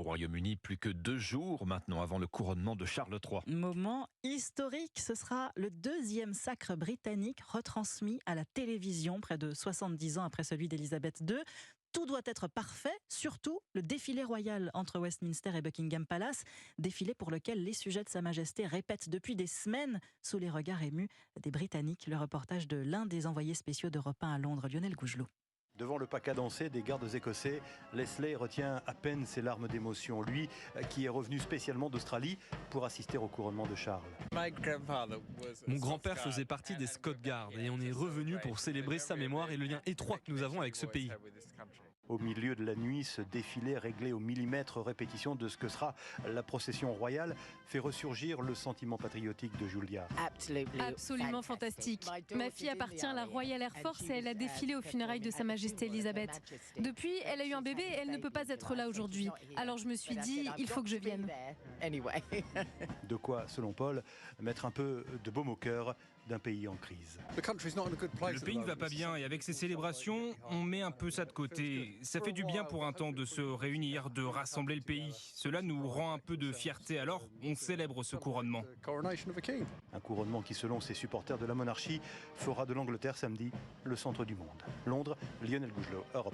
Royaume-Uni, plus que 2 jours maintenant avant le couronnement de Charles III. Moment historique, ce sera le 2e sacre britannique retransmis à la télévision, près de 70 ans après celui d'Élisabeth II. Tout doit être parfait, surtout le défilé royal entre Westminster et Buckingham Palace, défilé pour lequel les sujets de Sa Majesté répètent depuis des semaines sous les regards émus des Britanniques. Le reportage de l'un des envoyés spéciaux d'Europe 1 à Londres, Lionel Gougelot. Devant le pas cadencé des gardes écossais, Leslie retient à peine ses larmes d'émotion. Lui, qui est revenu spécialement d'Australie pour assister au couronnement de Charles. Mon grand-père faisait partie des Scott Guards et on est revenu pour célébrer sa mémoire et le lien étroit que nous avons avec ce pays. Au milieu de la nuit, ce défilé réglé au millimètre, répétition de ce que sera la procession royale, fait ressurgir le sentiment patriotique de Julia. Absolument fantastique. Ma fille appartient à la Royal Air Force et elle a défilé aux funérailles de Sa Majesté Elisabeth. Depuis, elle a eu un bébé et elle ne peut pas être là aujourd'hui. Alors je me suis dit, il faut que je vienne. De quoi, selon Paul, mettre un peu de baume au cœur d'un pays en crise. Le pays ne va pas bien et avec ces célébrations, on met un peu ça de côté. Ça fait du bien pour un temps de se réunir, de rassembler le pays. Cela nous rend un peu de fierté, alors on célèbre ce couronnement. Un couronnement qui, selon ses supporters de la monarchie, fera de l'Angleterre samedi le centre du monde. Londres, Lionel Gougelot, Europe.